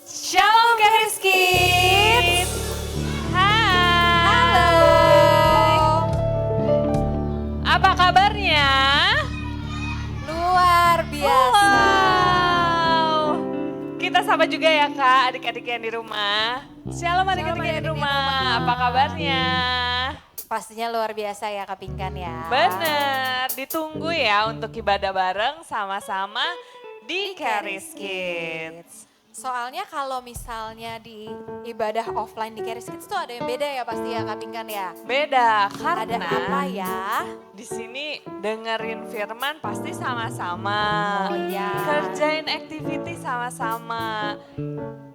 Shalom Keris Kids. Halo. Apa kabarnya? Luar biasa. Wow. Kita sapa juga ya Kak, adik-adik yang di rumah. Shalom adik-adik yang di rumah. Apa kabarnya? Pastinya luar biasa ya Kak Pinkan ya. Bener, ditunggu ya untuk ibadah bareng sama-sama di Keris Kids. Soalnya kalau misalnya di ibadah offline di Keris Kids tuh ada yang beda ya pasti ya Kak Pinkan ya. Beda Ada karena apa ya? di sini dengerin firman pasti sama-sama. Oh iya. Kerjain activity sama-sama.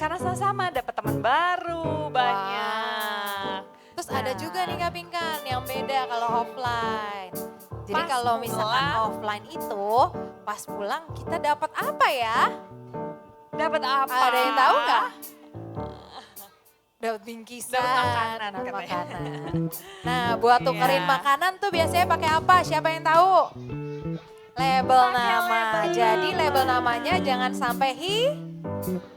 Karena sama-sama dapat teman baru banyak. Terus ada juga nih Kak Pinkan yang beda kalau offline. Jadi Pas kalau misalkan pulang. offline itu pas pulang kita dapat apa ya? Dapat apa? Ada yang tahu nggak? Dapat bingkisan. Dapat makanan dapat katanya. makanan. Nah buat tukerin Iya. makanan tuh biasanya pakai apa? Siapa yang tahu? Label nama. Jadi label namanya jangan sampai hilang.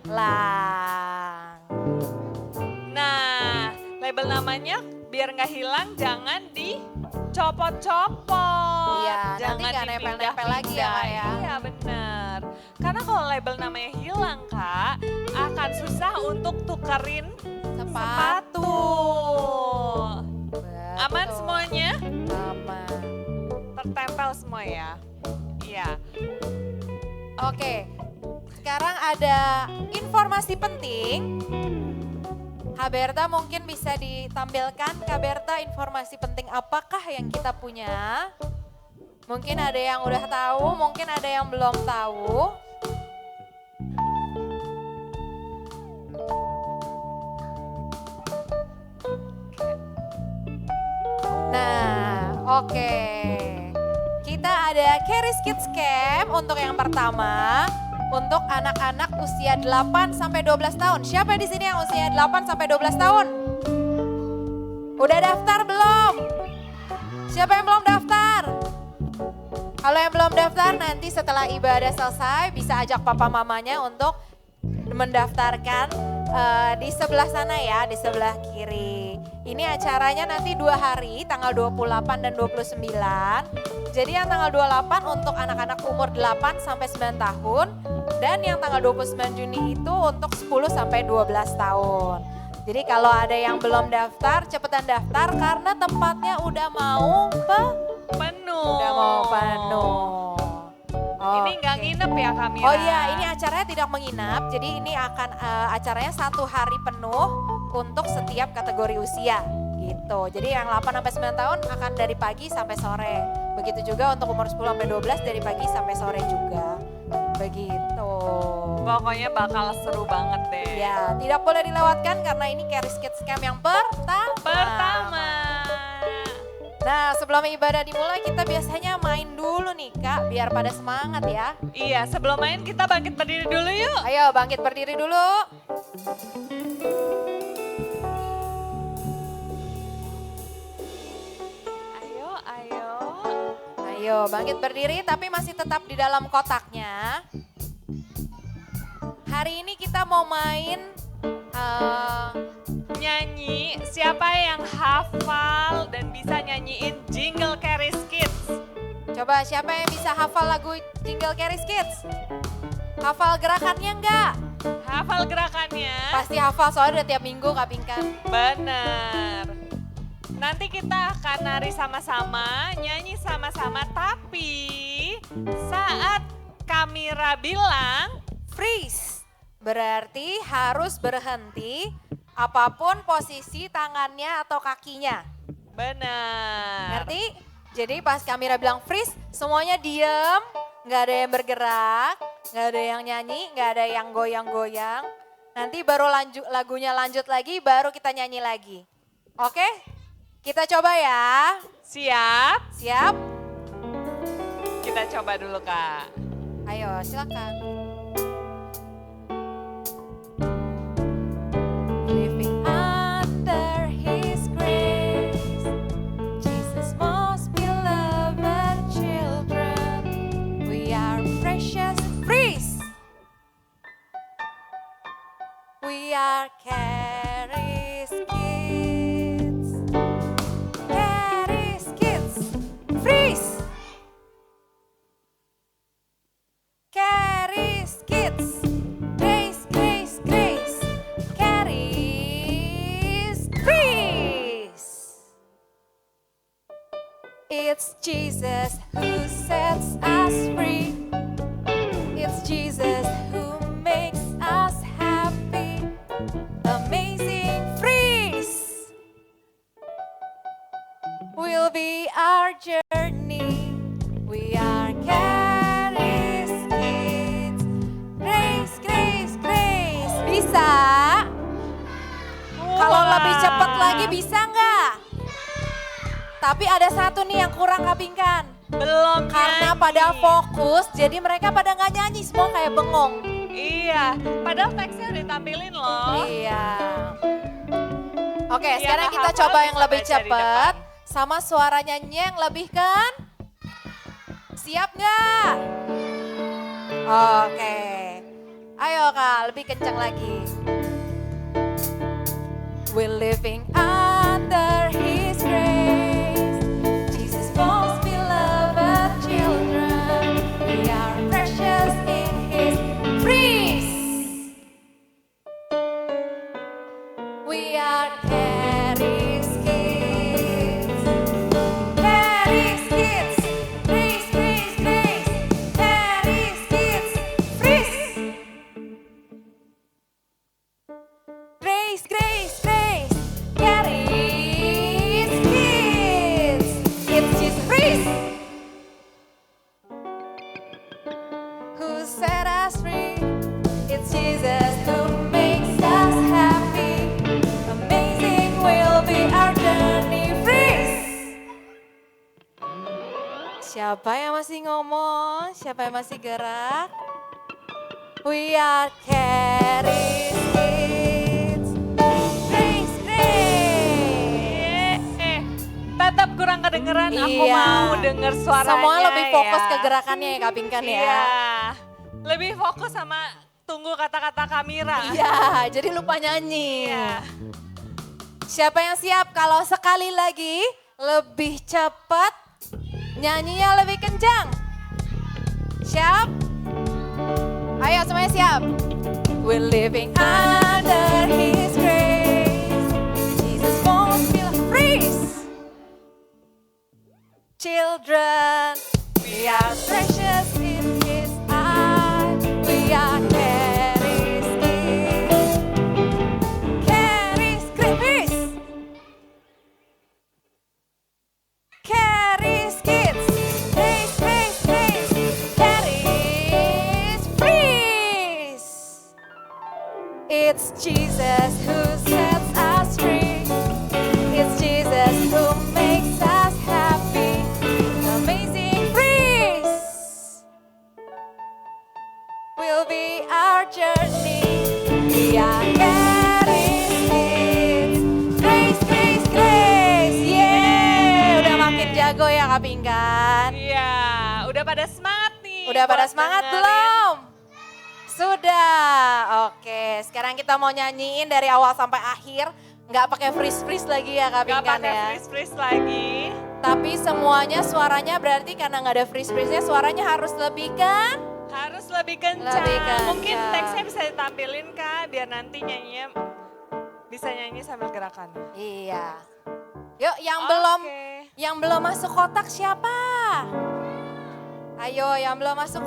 Nah, label namanya biar nggak hilang jangan dicopot-copot. Iya, nanti jangan nggak nempel-nempel lagi ya, Kak, ya. Iya benar. Karena kalau label namanya hilang Kak, akan susah untuk tukerin sepatu. Aman Betul. semuanya? Aman. Tertempel semua ya? Iya. Oke, sekarang ada informasi penting. Kak Berta mungkin bisa ditampilkan, Kak Berta informasi penting apakah yang kita punya? Mungkin ada yang udah tahu, mungkin ada yang belum tahu. Nah, oke. Kita ada Keris Kids Camp untuk yang pertama. Untuk anak-anak usia 8 sampai 12 tahun. Siapa di sini yang usia 8 sampai 12 tahun? Udah daftar belum? Siapa yang belum daftar? Kalau yang belum daftar nanti setelah ibadah selesai bisa ajak papa mamanya untuk mendaftarkan di sebelah sana ya, di sebelah kiri. Ini acaranya nanti 2 hari, tanggal 28 dan 29. Jadi yang tanggal 28 untuk anak-anak umur 8 sampai 9 tahun. Dan yang tanggal 29 Juni itu untuk 10 sampai 12 tahun. Jadi kalau ada yang belum daftar, cepetan daftar karena tempatnya udah mau Penuh. udah mau penuh. Ini nggak Oke. nginep ya Kamila? Oh iya, ini acaranya tidak menginap. Jadi ini akan acaranya 1 hari penuh untuk setiap kategori usia gitu. Jadi yang 8 sampai 9 tahun akan dari pagi sampai sore. Begitu juga untuk umur 10 sampai 12 dari pagi sampai sore juga. Begitu. Pokoknya bakal seru banget deh. Ya, tidak boleh dilewatkan karena ini Keris Kids Camp yang pertama. Nah, sebelum ibadah dimulai kita biasanya main dulu nih Kak, biar pada semangat ya. Iya, sebelum main kita bangkit berdiri dulu yuk. Ayo bangkit berdiri dulu. Ayo, ayo. Ayo bangkit berdiri tapi masih tetap di dalam kotaknya. Hari ini kita mau main Nyanyi, siapa yang hafal dan bisa nyanyiin jingle Keris Kids? coba siapa yang bisa hafal lagu Jingle Keris Kids? Hafal gerakannya enggak? Hafal gerakannya? Pasti hafal soalnya udah tiap minggu Kak Pinkan. Bener. Nanti kita akan nari sama-sama, nyanyi sama-sama, tapi saat Kamira bilang Freeze. Berarti harus berhenti apapun posisi tangannya atau kakinya. bener. Ngerti? Jadi pas kamera bilang freeze, semuanya diem, nggak ada yang bergerak, nggak ada yang nyanyi, nggak ada yang goyang-goyang. Nanti baru lagunya lanjut lagi, baru kita nyanyi lagi. Oke? Kita coba ya. Siap? Siap? Kita coba dulu Kak. Ayo silakan. Living under His grace. Charis Kids. Charis Kids. Freeze. Charis Kids. Grace, Grace, Grace. Charis. Freeze. It's Jesus who sets us free. It's Jesus who makes us happy. Amazing freeze will be our journey. We are Charis Kids. Grace, Grace, Grace. Bisa? Kalau lebih cepat lagi bisa nggak? Tapi ada satu nih yang kurang Kapingkan. Belum Karena nyanyi. pada fokus, jadi mereka pada nggak nyanyi, semua kayak bengong. Iya, padahal teksnya udah ditampilin loh. Iya. Oke, Yang sekarang nggak kita hafal coba bisa yang lebih baca di cepat. depan. Sama suara nyanyi yang lebih kan? Siap nggak? Oke. Ayo Kak, lebih kencang lagi. We're living under His grace. Jesus most beloved children. We are precious in His freeze. We are Charis Kids. Charis Kids. Grace, grace, grace. Charis Kids. Freeze. Grace, grace, grace. Charis Kids. It's just freeze. Who set us free? It's Jesus who makes us happy. Amazing will be our journey. Freeze. Siapa yang masih ngomong? Siapa yang masih gerak? We are Charis Kids. Grace, grace. Tetap kurang kedengeran, aku Iya. mau denger suaranya. Semua lebih fokus ya. ke gerakannya ya Kak Pinkan ya. Iya, lebih fokus sama tunggu kata-kata Kamira. Iya, jadi lupa nyanyi. Iya. Siapa yang siap kalau sekali lagi lebih cepat, nyanyinya lebih kencang? Siap? Ayo semuanya siap. We're living under His grace. Jesus won't feel freeze. Children, we are precious in His eyes. We are Charis Kids. Charis Kids. Charis Kids. Grace, grace, grace. Charis freeze. It's Jesus who sets us free. It's Jesus who makes us happy. Amazing freeze will be our journey. We are Charis Kids. Grace, grace, grace. Yeah, udah makin jago ya Kak Pinkan. Iya, udah pada semangat nih. Udah pada buat semangat dengerin. belum? Sudah. Oke, sekarang kita mau nyanyiin dari awal sampai akhir. Nggak pakai freeze-freeze lagi ya Kak Gak Pinkan pakai ya. freeze-freeze lagi. Tapi semuanya suaranya berarti karena nggak ada freeze-freeze-nya suaranya harus lebih kan? Harus lebih kencang. Lebih kencang. Mungkin teksnya bisa ditampilin Kak, biar nanti nyanyinya bisa nyanyi sambil gerakan. Iya. Yuk Oke. yang belum masuk kotak siapa? Ayo yang belum masuk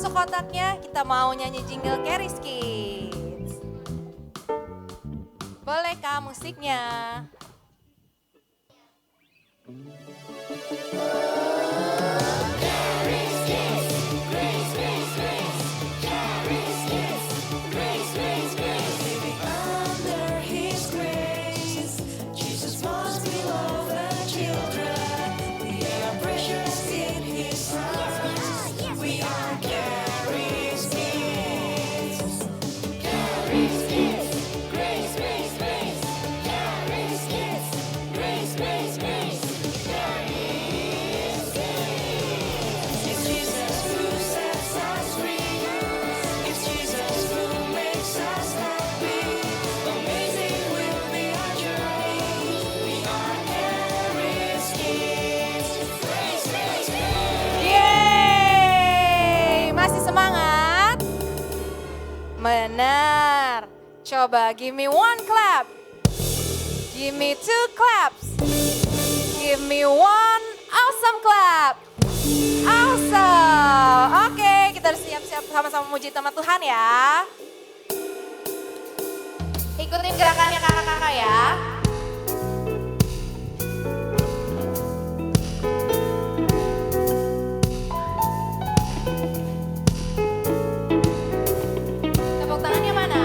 kotaknya kita mau nyanyi jingle Charis Kids. Boleh Kak musiknya? Under His grace, Jesus was beloved children. We are precious in His eyes. We are Charis Kids. Charis Kids. Grace, grace, grace. Charis Kids. Grace, grace, grace. Coba, give me one clap. Give me two claps. Give me one awesome clap. Awesome. Oke, kita harus siap-siap sama-sama memuji nama Tuhan ya. Ikutin gerakannya kakak-kakak ya. Tepuk tangannya mana?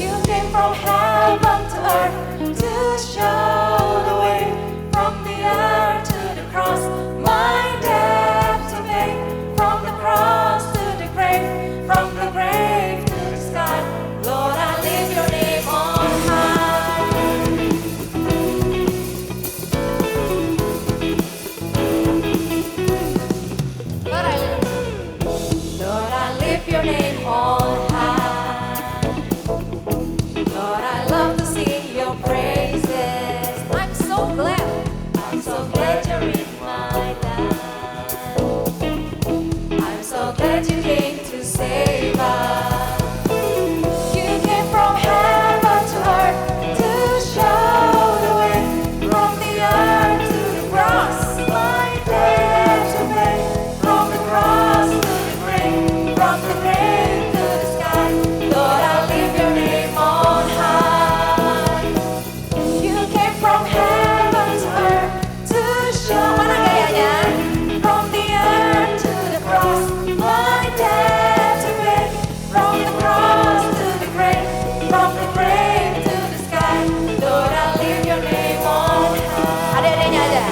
You came from heaven to earth to show the way, from the earth to the cross, my debt to pay, from the cross to the grave, from the grave to the sky. Lord, I lift your name on high. Lord, I lift your name on high. Lord, I love to sing your praises. I'm so glad you're in my life. I'm so glad you came to save us. You came from heaven to earth to show the way, from the earth to the cross, my debt to pay, from the cross to the grave, from the grave to the sky. Lord, I lift your name on high. You came from heaven to earth to show. Mana gayanya? From the earth to the cross, my debt to pay, from the cross to the grave, from the grave to the sky. Lord, I lift your name on high. Ada-adanya aja.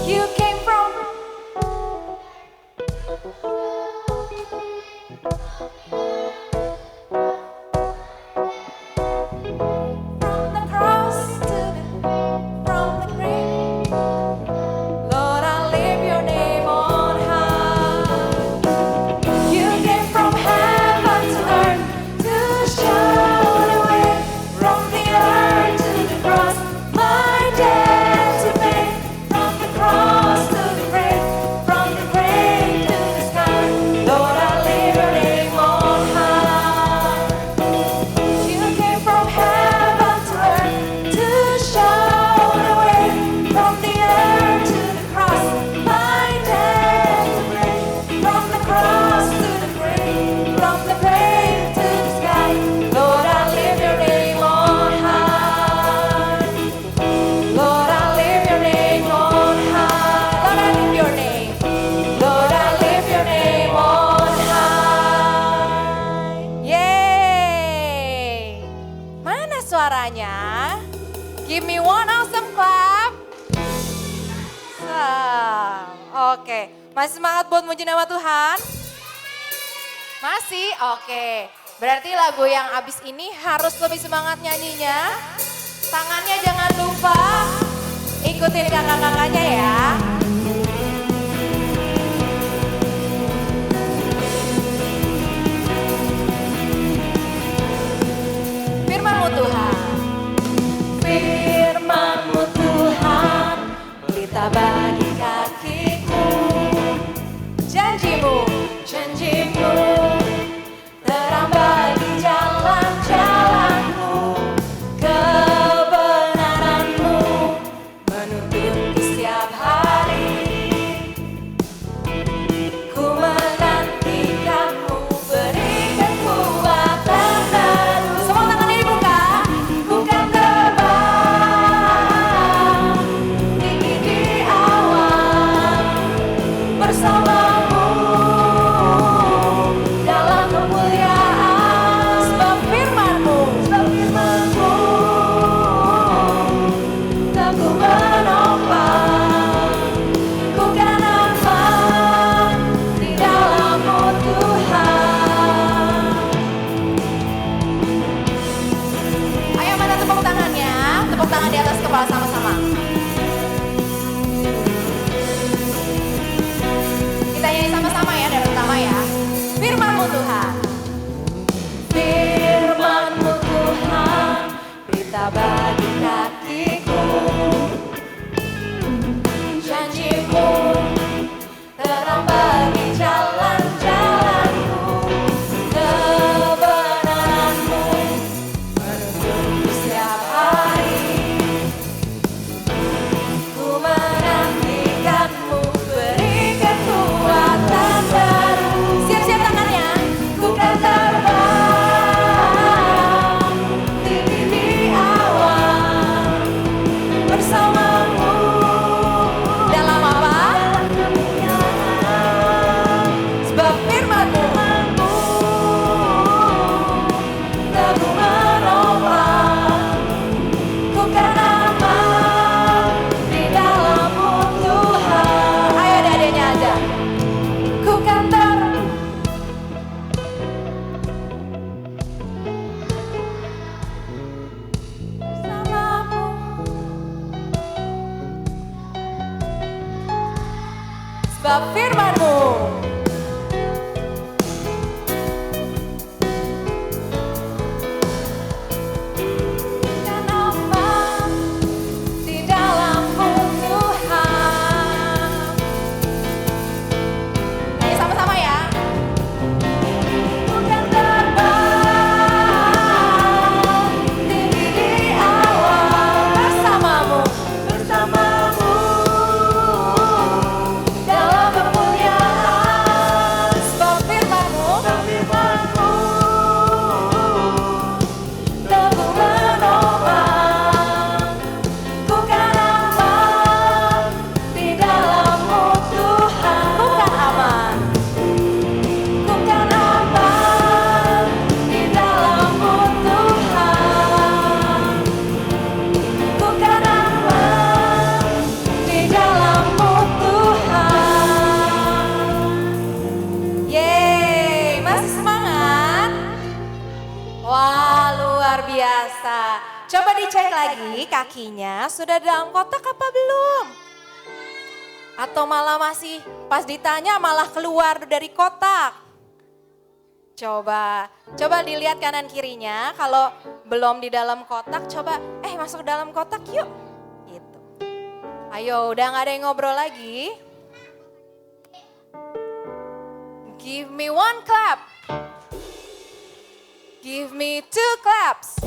You came from from the cross to from the grave. Lord, I lift your name on high. You came from heaven to earth to show the way, from the earth to the cross, my debt to pay, from the cross to the grave, from the grave to the sky. Lord, I lift your name on high. You came from heaven to earth to show the way, from the earth to the cross, my debt to pay, from the cross to the grave, from the grave to the sky. Lord, I lift your name on high. Lord, I lift your name on high. Lord, I lift your name. Lord, I lift your name on high. Yeay. Mana suaranya? Give me one awesome clap. Oke, masih semangat buat muji nama Tuhan? Masih? Oke. Berarti lagu yang abis ini harus lebih semangat nyanyinya. Tangannya jangan lupa ikutin kakak-kakaknya ya. Firman-Mu Tuhan. Firman-Mu Tuhan, pelita bagi kakiku. Janji-Mu, janji-Mu, terang bagi jalan-jalanku. Kebenaran-Mu menuntunku setiap hari. Ku menantikan-Mu, berikan kekuatan baru. Semua tangannya dibuka. Bukan terbang tinggi di awan, bersamamu dalam kemuliaan. Sebab firman-Mu teguh menopang. Ku kan aman di dalam-Mu Tuhan. Ayo mana tepuk tangannya, tepuk tangan di atas kepala sama-sama. Kita nyanyi sama-sama ya, dari pertama ya. Firman-Mu Tuhan. Firman-Mu Tuhan, pelita bagi kakiku. Janji-Mu terang bagi jalan-jalan. sebab firman-Mu. Dan aman di dalam-Mu Tuhan. Ayo sama-sama ya. Bukan terbang tinggi di awan bersamamu dalam kemuliaan sebab firman-Mu teguh menopang. Ku kan aman di dalam-Mu Tuhan. Bukan aman. Ku kan aman di dalam-Mu Tuhan. Ku kan aman di dalam-Mu Tuhan. Yeay, masih semangat? Wah, luar biasa. Coba dicek lagi kakinya sudah dalam kotak apa belum? Atau malah masih pas ditanya malah keluar dari kotak? Coba dilihat kanan kirinya, kalau belum di dalam kotak coba masuk dalam kotak yuk. Gitu. Ayo, udah gak ada yang ngobrol lagi? Give me one clap. Give me two claps.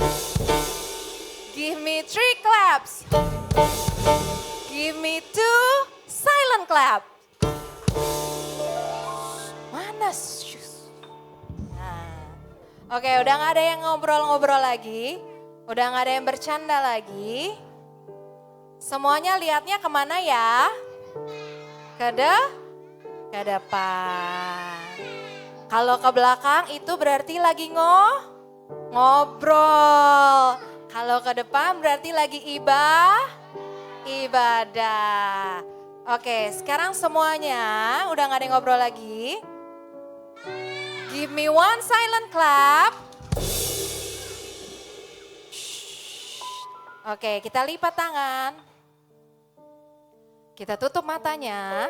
Give me three claps. Give me two silent clap. Mana shoes? Nah, oke, udah gak ada yang ngobrol-ngobrol lagi. Udah gak ada yang bercanda lagi. Semuanya lihatnya kemana ya? Ke depan. Kalau ke belakang itu berarti lagi ngobrol. Kalau ke depan berarti lagi ibadah. Oke, sekarang semuanya udah gak ada yang ngobrol lagi. Give me one silent clap. Oke, kita lipat tangan. Kita tutup matanya.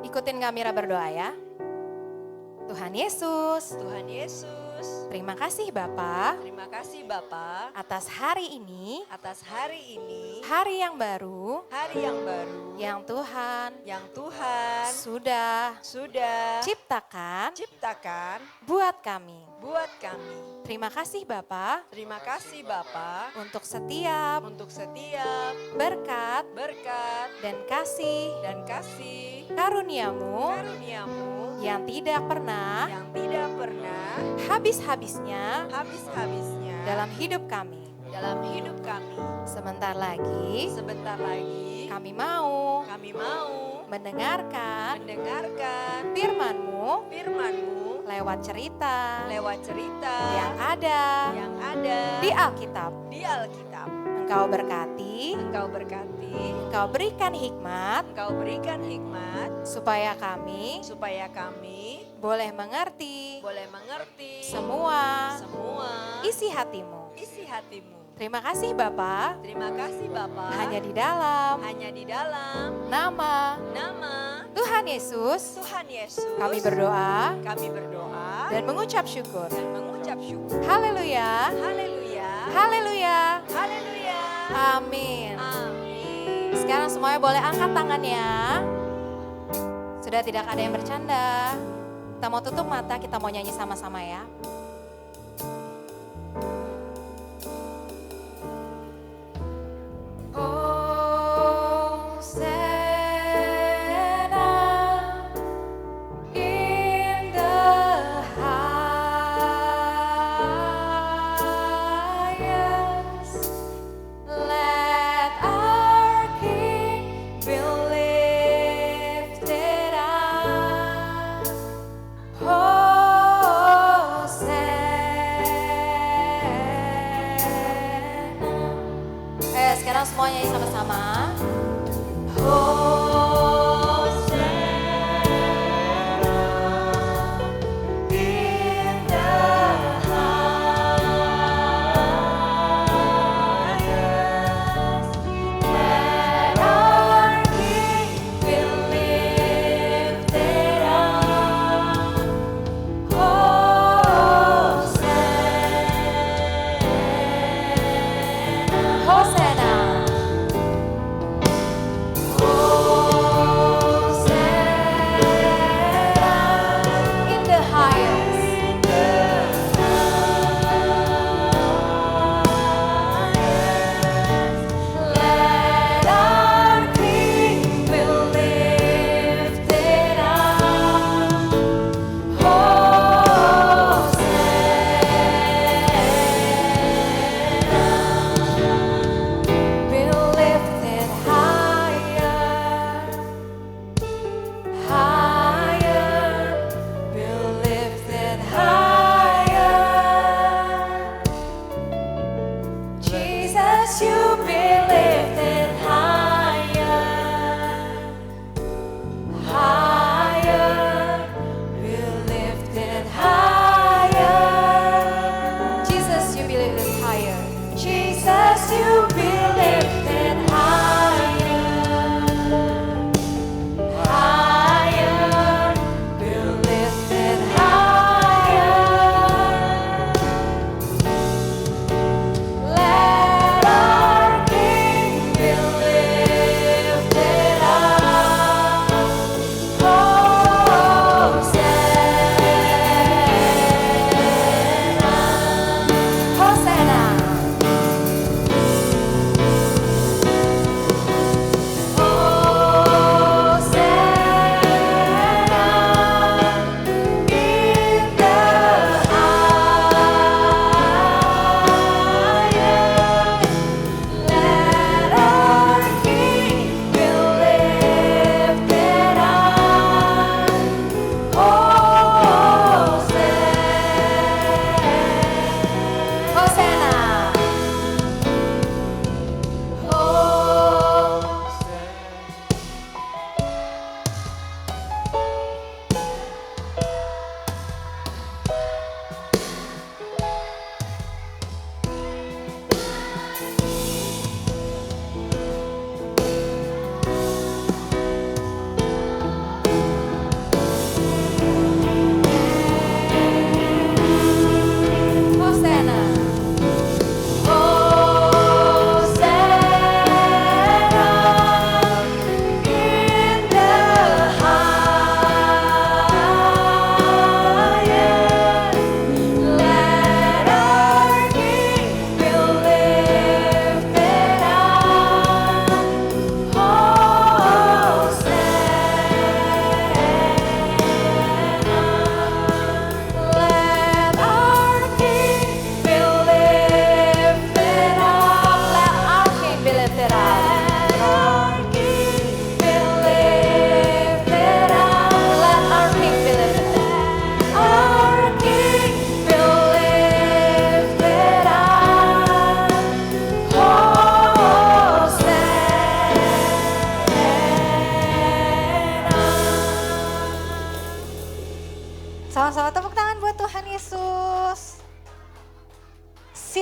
Ikutin Kamira berdoa ya. Tuhan Yesus, Tuhan Yesus, terima kasih Bapa terima kasih Bapa atas hari ini, atas hari ini, hari yang baru hari yang baru yang Tuhan Tuhan sudah sudah ciptakan ciptakan buat kami. buat kami. Terima kasih Bapa Terima kasih Bapa untuk setiap untuk setiap berkat berkat dan kasih dan kasih karuniamu karuniamu yang tidak pernah yang tidak pernah habis-habisnya habis-habisnya dalam hidup kami. dalam hidup kami. Sebentar lagi Sebentar lagi kami mau kami mau mendengarkan mendengarkan firman-Mu firman-Mu lewat cerita lewat cerita yang ada yang ada di Alkitab. di Alkitab. Engkau berkati, Engkau berkati, Engkau berikan hikmat Engkau berikan hikmat supaya kami supaya kami boleh mengerti boleh mengerti semua semua isi hati-Mu. isi hatimu. Terima kasih Bapa, Terima kasih Bapa. hanya di dalam hanya di dalam nama nama Tuhan Yesus Tuhan Yesus kami berdoa kami berdoa dan mengucap syukur. dan mengucap syukur. Haleluya, Haleluya. haleluya, Haleluya. amin. Amin. Sekarang semuanya boleh angkat tangannya. Sudah tidak ada yang bercanda. Kita mau tutup mata, kita mau nyanyi sama-sama ya. Hosanna in the highest. Let our King be lifted up. Hosanna. Sekarang semuanya sama-sama. Hosanna in the highest. Let our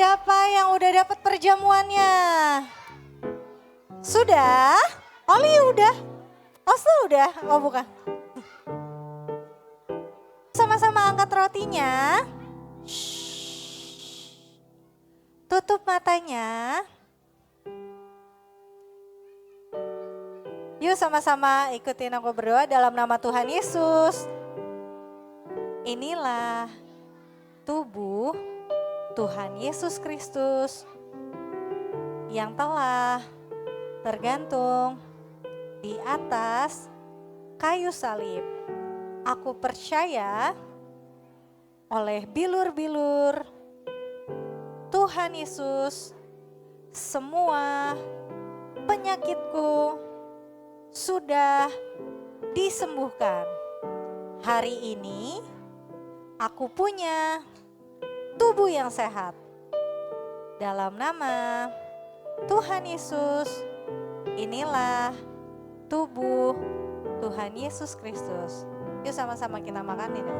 Siapa yang udah dapat perjamuannya? Sudah? Oli udah? Oslo udah? Oh bukan. Sama-sama angkat rotinya. Shh. Tutup matanya. Yuk sama-sama ikutin aku berdoa dalam nama Tuhan Yesus. Inilah tubuh Tuhan Yesus Kristus yang telah tergantung di atas kayu salib. Aku percaya oleh bilur-bilur Tuhan Yesus, semua penyakitku sudah disembuhkan. Hari ini aku punya tubuh yang sehat. Dalam nama Tuhan Yesus, inilah tubuh Tuhan Yesus Kristus. Yuk sama-sama kita makan ini.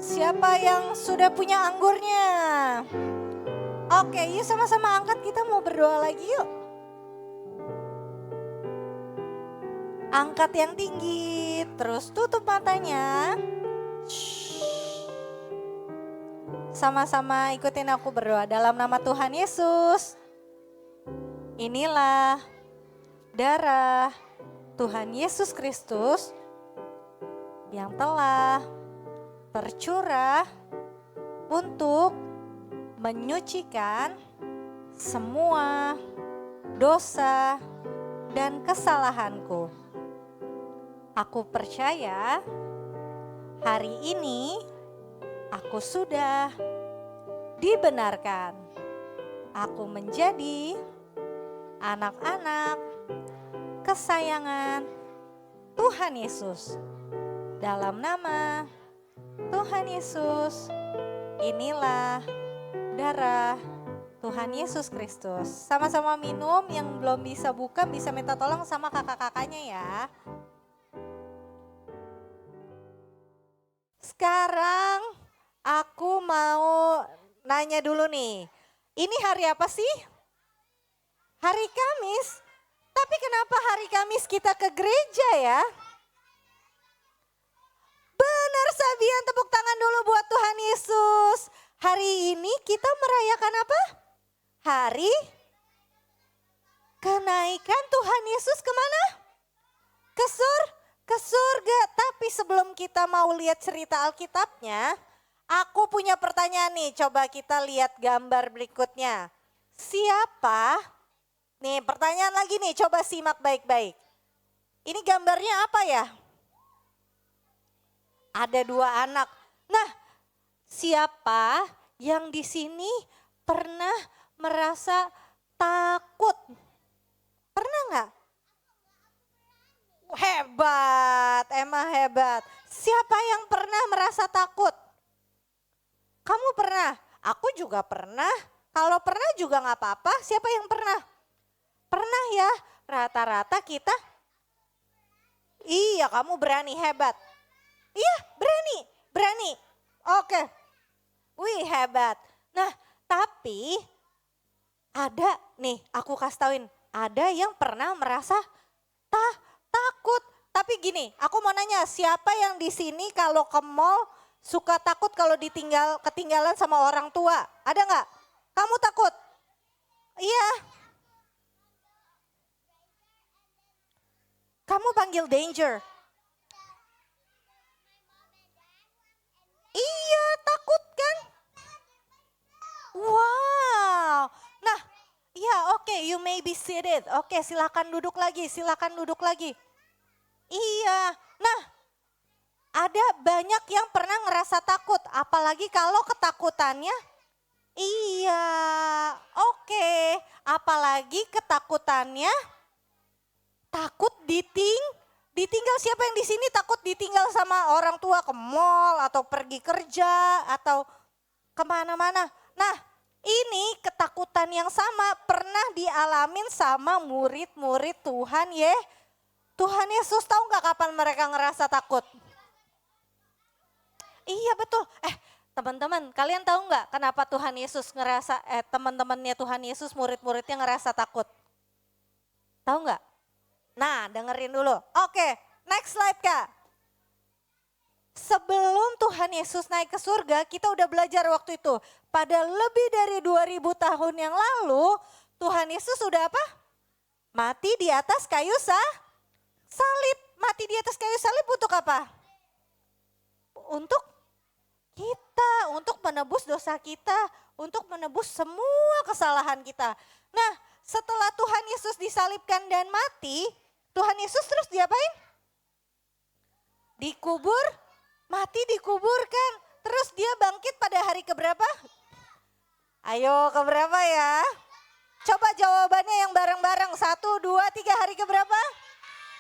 Siapa yang sudah punya anggurnya? Oke, yuk sama-sama angkat, kita mau berdoa lagi yuk. Angkat yang tinggi, terus tutup matanya. Shh. Sama-sama ikutin aku berdoa dalam nama Tuhan Yesus. Inilah darah Tuhan Yesus Kristus yang telah tercurah untuk menyucikan semua dosa dan kesalahanku. Aku percaya hari ini aku sudah dibenarkan. Aku menjadi anak-anak kesayangan Tuhan Yesus. Dalam nama Tuhan Yesus, inilah darah Tuhan Yesus Kristus. Sama-sama minum, yang belum bisa buka bisa minta tolong sama kakak-kakaknya ya. Sekarang aku mau nanya dulu nih, ini hari apa sih? Hari Kamis. Tapi kenapa hari Kamis kita ke gereja ya? Benar Sabian, tepuk tangan dulu buat Tuhan Yesus. Hari ini kita merayakan apa? Hari kenaikan Tuhan Yesus kemana? Ke surga. Tapi sebelum kita mau lihat cerita Alkitabnya, aku punya pertanyaan nih. Coba kita lihat gambar berikutnya. Siapa? Nih pertanyaan lagi nih, coba simak baik-baik. Ini gambarnya apa ya? Ada dua anak. Nah, siapa yang di sini pernah merasa takut? Pernah nggak? Hebat, emang hebat. Siapa yang pernah merasa takut? Kamu pernah? Aku juga pernah. Kalau pernah juga nggak apa-apa. Siapa yang pernah? Pernah ya, rata-rata kita. Iya, kamu berani, hebat. Iya, berani. Oke. Wih, hebat. Nah, tapi ada nih, aku kasih tauin, ada yang pernah merasa takut. Tapi gini, aku mau nanya, siapa yang di sini kalau ke mall suka takut kalau ketinggalan sama orang tua? Ada nggak? Kamu takut? Iya. Kamu panggil danger. Iya, takut kan? Wow. Nah, ya oke, you may be seated. Oke, silakan duduk lagi, Iya, nah ada banyak yang pernah ngerasa takut, apalagi kalau ketakutannya. Iya, oke, apalagi ketakutannya takut ditinggal. Siapa yang di sini takut ditinggal sama orang tua ke mall atau pergi kerja atau kemana-mana. Nah, ini ketakutan yang sama pernah dialamin sama murid-murid Tuhan Tuhan Yesus. Tahu nggak kapan mereka ngerasa takut? Iya betul. Teman-teman, kalian tahu nggak kenapa Tuhan Yesus ngerasa, teman-temannya Tuhan Yesus, murid-muridnya ngerasa takut? Tahu nggak? Nah, dengerin dulu. Oke, next slide Kak. Sebelum Tuhan Yesus naik ke surga, kita udah belajar waktu itu. Pada lebih dari 2000 tahun yang lalu, Tuhan Yesus sudah apa? Mati di atas kayu salib. Mati di atas kayu salib untuk apa? Untuk kita, untuk menebus dosa kita, untuk menebus semua kesalahan kita. Nah, setelah Tuhan Yesus disalibkan dan mati, Tuhan Yesus terus diapain? Dikubur, mati dikuburkan. Terus dia bangkit pada hari keberapa? Ayo keberapa ya? Coba jawabannya yang bareng-bareng. 1, 2, 3 hari keberapa?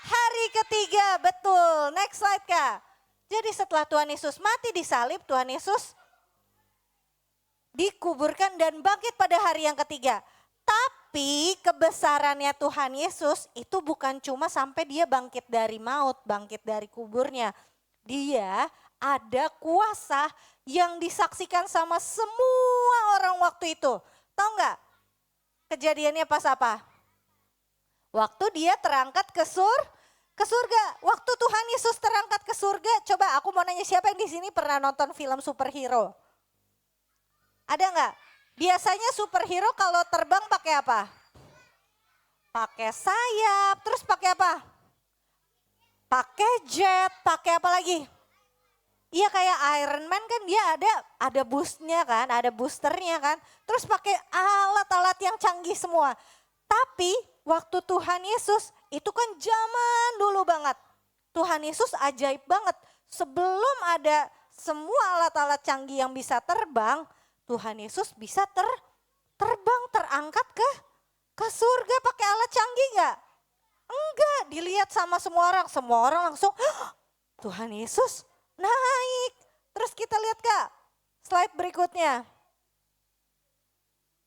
Hari ketiga, betul. Next slide Kak. Jadi setelah Tuhan Yesus mati disalib, Tuhan Yesus dikuburkan dan bangkit pada hari yang ketiga. Tapi kebesarannya Tuhan Yesus itu bukan cuma sampai dia bangkit dari maut, bangkit dari kuburnya. Dia ada kuasa yang disaksikan sama semua orang waktu itu. Tahu nggak kejadiannya pas apa? Waktu dia terangkat ke surga. Waktu Tuhan Yesus terangkat ke surga, coba aku mau nanya siapa yang di sini pernah nonton film superhero? Ada nggak? Biasanya superhero kalau terbang pakai apa? Pakai sayap, terus pakai apa? Pakai jet, pakai apa lagi? Iya kayak Iron Man kan dia ada boostnya kan, ada boosternya kan. Terus pakai alat-alat yang canggih semua. Tapi waktu Tuhan Yesus itu kan zaman dulu banget. Tuhan Yesus ajaib banget. Sebelum ada semua alat-alat canggih yang bisa terbang, Tuhan Yesus bisa terbang terangkat ke surga pakai alat canggih nggak? Enggak, dilihat sama semua orang. Semua orang langsung, Tuhan Yesus naik. Terus kita lihat Kak, slide berikutnya.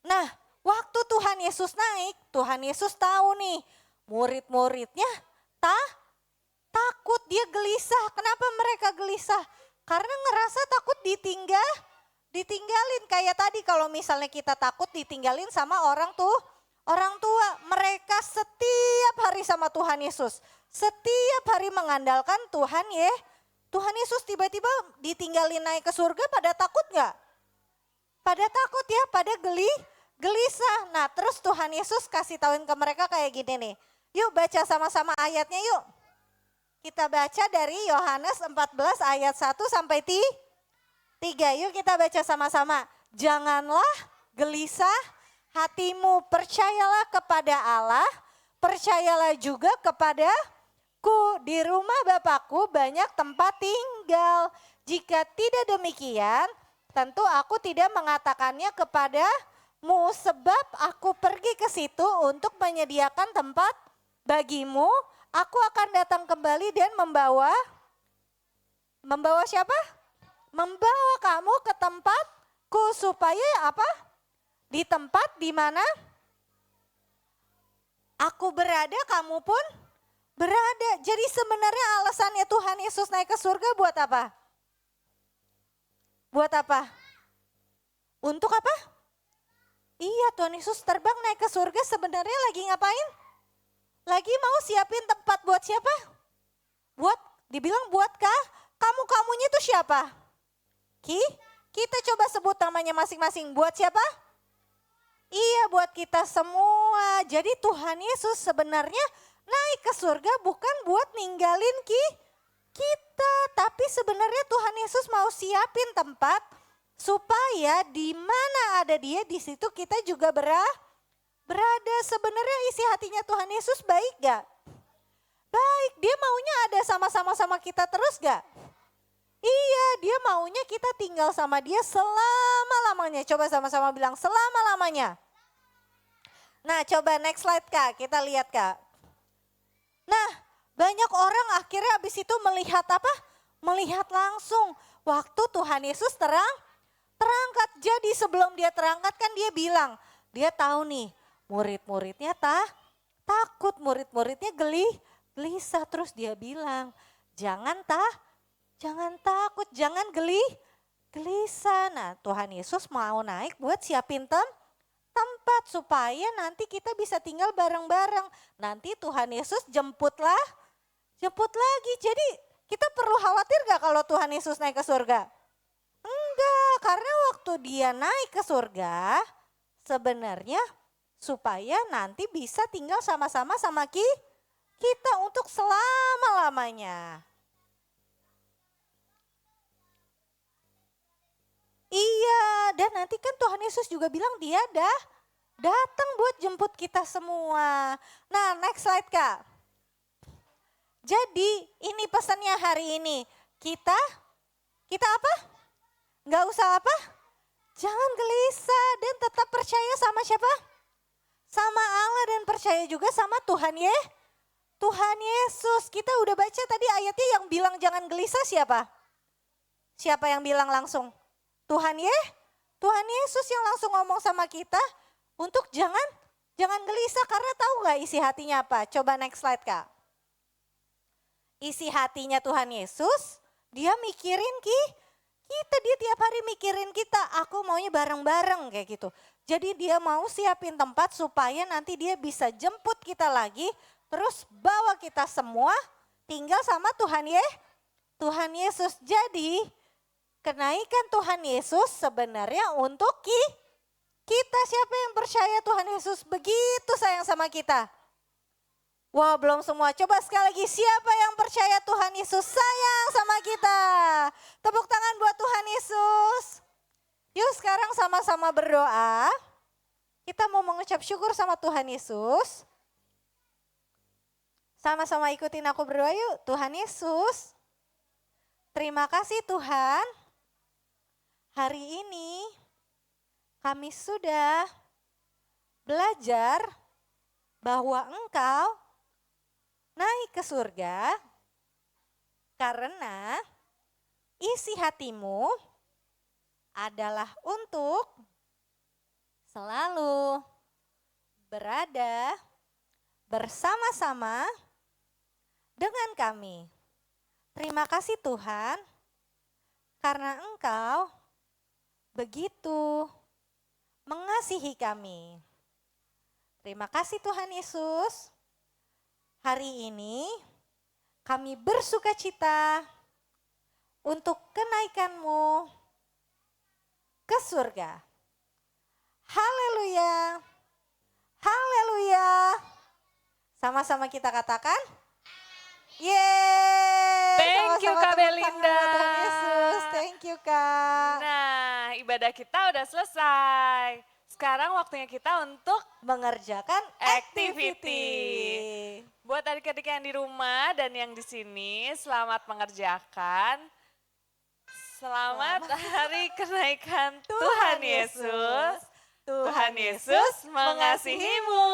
Nah, waktu Tuhan Yesus naik, Tuhan Yesus tahu nih, murid-muridnya takut, dia gelisah. Kenapa mereka gelisah? Karena ngerasa takut ditinggalin. Kayak tadi kalau misalnya kita takut ditinggalin sama orang tua. Mereka setiap hari sama Tuhan Yesus. Setiap hari mengandalkan Tuhan Yesus tiba-tiba ditinggalin naik ke surga, pada takut gak? Pada takut ya, pada gelisah. Nah terus Tuhan Yesus kasih tauin ke mereka kayak gini nih. Yuk baca sama-sama ayatnya yuk. Kita baca dari Yohanes 14 ayat 1 sampai 3. Yuk kita baca sama-sama. Janganlah gelisah hatimu, percayalah kepada Allah, percayalah juga kepadaku. Di rumah Bapakku banyak tempat tinggal. Jika tidak demikian, tentu aku tidak mengatakannya kepadamu, sebab aku pergi ke situ untuk menyediakan tempat bagimu. Aku akan datang kembali dan membawa siapa? Membawa kamu ke tempatku supaya apa? Di tempat di mana aku berada, kamu pun berada. Jadi sebenarnya alasannya Tuhan Yesus naik ke surga buat apa? Buat apa? Untuk apa? Iya, Tuhan Yesus terbang naik ke surga sebenarnya lagi ngapain? Lagi mau siapin tempat buat siapa? Dibilang buat kamunya itu siapa? Kita coba sebut namanya masing-masing. Buat siapa? Iya, buat kita semua. Jadi Tuhan Yesus sebenarnya naik ke surga bukan buat ninggalin kita. Tapi sebenarnya Tuhan Yesus mau siapin tempat supaya di mana ada dia, di situ kita juga berada. Sebenarnya isi hatinya Tuhan Yesus baik gak? Baik, dia maunya ada sama kita terus gak? Iya, dia maunya kita tinggal sama dia selama-lamanya. Coba sama-sama bilang selama-lamanya. Nah coba next slide Kak, kita lihat Kak. Nah banyak orang akhirnya habis itu melihat apa? Melihat langsung waktu Tuhan Yesus terangkat. Jadi sebelum dia terangkat kan dia bilang, dia tahu nih murid-muridnya takut, murid-muridnya gelisah. Terus dia bilang, jangan Jangan takut, jangan gelisah. Nah, Tuhan Yesus mau naik buat siapin tempat supaya nanti kita bisa tinggal bareng-bareng. Nanti Tuhan Yesus jemput lagi. Jadi kita perlu khawatir gak kalau Tuhan Yesus naik ke surga? Enggak, karena waktu dia naik ke surga sebenarnya supaya nanti bisa tinggal sama-sama sama kita untuk selama-lamanya. Iya, dan nanti kan Tuhan Yesus juga bilang dia datang buat jemput kita semua. Nah, next slide Kak. Jadi ini pesannya hari ini. Kita apa? Nggak usah apa? Jangan gelisah dan tetap percaya sama siapa? Sama Allah dan percaya juga sama Tuhan Yesus. Kita udah baca tadi ayatnya yang bilang jangan gelisah siapa? Siapa yang bilang langsung? Tuhan Yesus yang langsung ngomong sama kita untuk jangan gelisah karena tahu nggak isi hatinya apa? Coba next slide Kak. Isi hatinya Tuhan Yesus, dia mikirin kita, dia tiap hari mikirin kita, aku maunya bareng-bareng kayak gitu. Jadi dia mau siapin tempat supaya nanti dia bisa jemput kita lagi, terus bawa kita semua tinggal sama Tuhan Yesus. Jadi kenaikan Tuhan Yesus sebenarnya untuk kita, siapa yang percaya Tuhan Yesus begitu sayang sama kita? Wah, belum semua. Coba sekali lagi, siapa yang percaya Tuhan Yesus sayang sama kita? Tepuk tangan buat Tuhan Yesus. Yuk sekarang sama-sama berdoa. Kita mau mengucap syukur sama Tuhan Yesus. Sama-sama ikutin aku berdoa yuk. Tuhan Yesus, terima kasih Tuhan. Hari ini kami sudah belajar bahwa Engkau naik ke surga karena isi hatimu adalah untuk selalu berada bersama-sama dengan kami. Terima kasih Tuhan karena Engkau begitu mengasihi kami. Terima kasih Tuhan Yesus. Hari ini kami bersuka cita untuk kenaikan-Mu ke surga. Haleluya, haleluya. Sama-sama kita katakan, yeay. Thank you, Sama-sama Kak tepuk tangan Belinda. buat Tuhan Yesus, thank you Kak. Nah, ibadah kita udah selesai. Sekarang waktunya kita untuk Mengerjakan activity. activity. Buat adik-adik yang di rumah dan yang di sini, selamat mengerjakan. Selamat hari kenaikan Tuhan Yesus. Tuhan Yesus mengasihimu.